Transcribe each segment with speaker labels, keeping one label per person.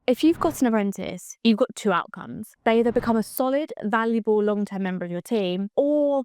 Speaker 1: If you've got an apprentice, you've got two outcomes. They either become a solid, valuable, long-term member of your team, or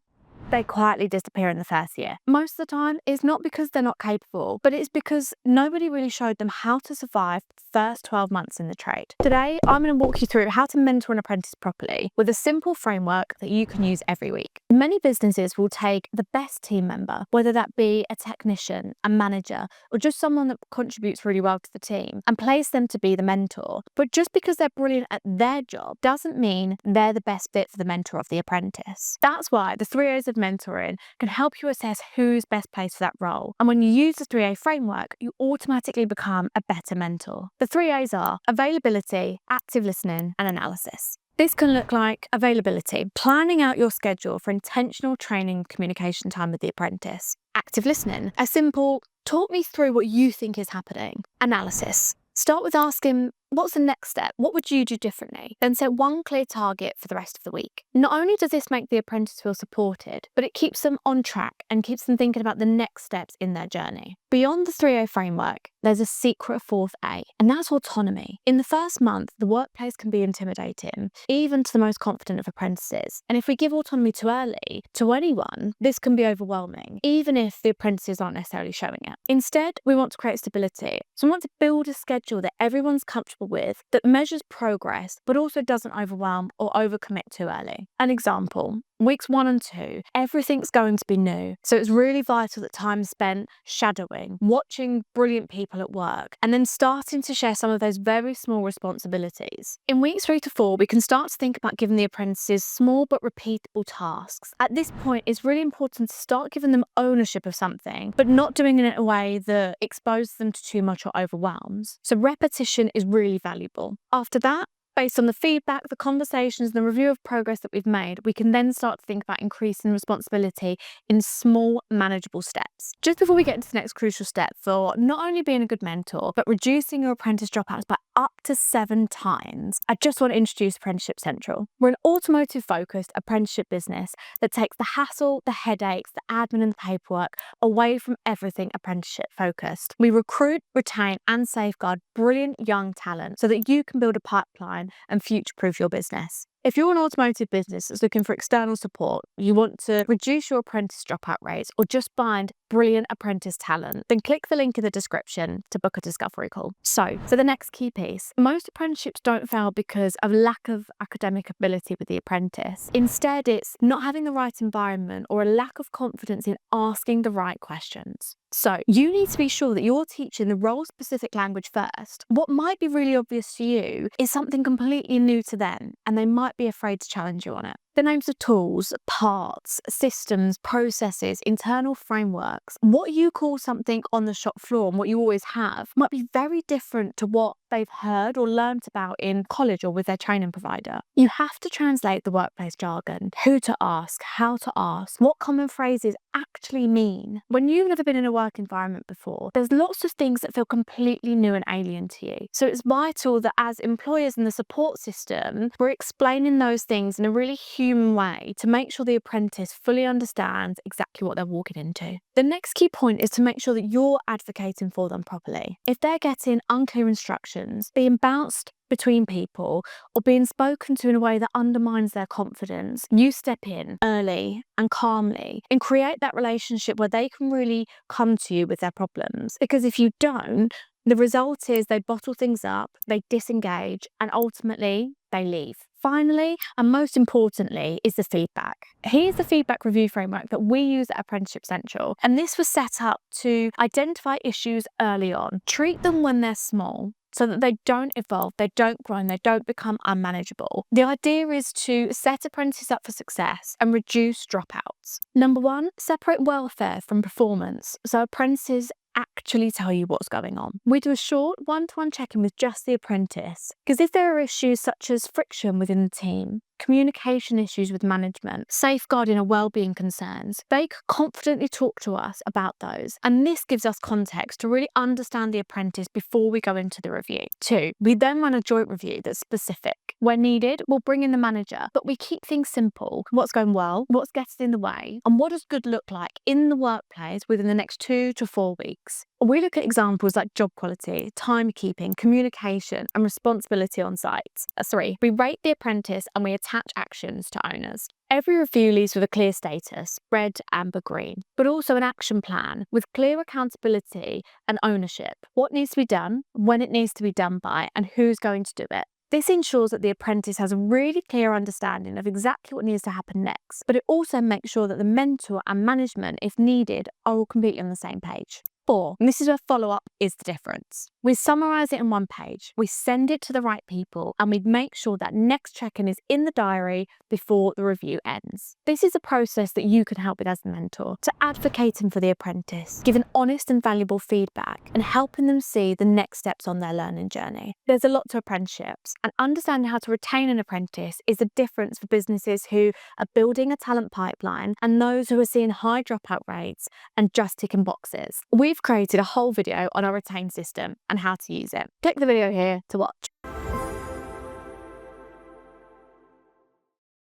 Speaker 1: they quietly disappear in the first year. Most of the time, it's not because they're not capable, but it's because nobody really showed them how to survive the first 12 months in the trade. Today, I'm going to walk you through how to mentor an apprentice properly with a simple framework that you can use every week. Many businesses will take the best team member, whether that be a technician, a manager, or just someone that contributes really well to the team, and place them to be the mentor. But just because they're brilliant at their job doesn't mean they're the best fit for the mentor of the apprentice. That's why the 3 A's of mentoring can help you assess who's best placed for that role. And when you use the 3A framework, you automatically become a better mentor. The 3 A's are availability, active listening, and analysis. This can look like availability, planning out your schedule for intentional training and communication time with the apprentice. Active listening, a simple, talk me through what you think is happening. Analysis, start with asking, what's the next step? What would you do differently? Then set one clear target for the rest of the week. Not only does this make the apprentice feel supported, but it keeps them on track and keeps them thinking about the next steps in their journey. Beyond the 3A framework, there's a secret 4th A, and that's autonomy. In the first month, the workplace can be intimidating, even to the most confident of apprentices. And if we give autonomy too early to anyone, this can be overwhelming, even if the apprentices aren't necessarily showing it. Instead, we want to create stability. So we want to build a schedule that everyone's comfortable with, that measures progress, but also doesn't overwhelm or overcommit too early. An example, weeks 1 and 2, everything's going to be new. So it's really vital that time is spent shadowing, watching brilliant people at work, and then starting to share some of those very small responsibilities. In weeks 3 to 4, we can start to think about giving the apprentices small but repeatable tasks. At this point, it's really important to start giving them ownership of something, but not doing it in a way that exposes them to too much or overwhelms. So repetition is really valuable. After that, based on the feedback, the conversations, and the review of progress that we've made, we can then start to think about increasing responsibility in small, manageable steps. Just before we get into the next crucial step for not only being a good mentor, but reducing your apprentice dropouts by up to 7 times, I just want to introduce Apprenticeship Central. We're an automotive-focused apprenticeship business that takes the hassle, the headaches, the admin, and the paperwork away from everything apprenticeship-focused. We recruit, retain, and safeguard brilliant young talent so that you can build a pipeline and future-proof your business. If you're an automotive business that's looking for external support, you want to reduce your apprentice dropout rates, or just find brilliant apprentice talent, then click the link in the description to book a discovery call. So the next key piece. Most apprenticeships don't fail because of lack of academic ability with the apprentice. Instead, it's not having the right environment or a lack of confidence in asking the right questions. So you need to be sure that you're teaching the role-specific language first. What might be really obvious to you is something completely new to them, and they might be afraid to challenge you on it. The names of tools, parts, systems, processes, internal frameworks. What you call something on the shop floor and what you always have might be very different to what they've heard or learnt about in college or with their training provider. You have to translate the workplace jargon, who to ask, how to ask, what common phrases actually mean. When you've never been in a work environment before, there's lots of things that feel completely new and alien to you. So it's vital that as employers in the support system, we're explaining those things in a really human way to make sure the apprentice fully understands exactly what they're walking into. The next key point is to make sure that you're advocating for them properly. If they're getting unclear instructions, being bounced between people, or being spoken to in a way that undermines their confidence, you step in early and calmly and create that relationship where they can really come to you with their problems. Because if you don't, the result is they bottle things up, they disengage, and ultimately they leave. Finally, and most importantly, is the feedback. Here's the feedback review framework that we use at Apprenticeship Central. And this was set up to identify issues early on, treat them when they're small, so that they don't evolve, they don't grow, and they don't become unmanageable. The idea is to set apprentices up for success and reduce dropouts. Number 1, separate welfare from performance, so apprentices actually tell you what's going on. We do a short one-to-one check-in with just the apprentice, because if there are issues such as friction within the team, communication issues with management, safeguarding or wellbeing concerns, they could confidently talk to us about those. And this gives us context to really understand the apprentice before we go into the review. 2, we then run a joint review that's specific. Where needed, we'll bring in the manager, but we keep things simple. What's going well, what's getting in the way, and what does good look like in the workplace within the next 2 to 4 weeks. We look at examples like job quality, timekeeping, communication, and responsibility on site. 3, we rate the apprentice and we attach actions to owners. Every review leaves with a clear status, red, amber, green, but also an action plan with clear accountability and ownership. What needs to be done, when it needs to be done by, and who's going to do it. This ensures that the apprentice has a really clear understanding of exactly what needs to happen next, but it also makes sure that the mentor and management, if needed, are all completely on the same page. 4, and this is where follow-up is the difference. We summarise it in one page, we send it to the right people, and we make sure that next check-in is in the diary before the review ends. This is a process that you can help with as a mentor, to advocating for the apprentice, giving honest and valuable feedback, and helping them see the next steps on their learning journey. There's a lot to apprenticeships, and understanding how to retain an apprentice is the difference for businesses who are building a talent pipeline and those who are seeing high dropout rates and just ticking boxes. We've created a whole video on our retain system and how to use it. Click the video here to watch.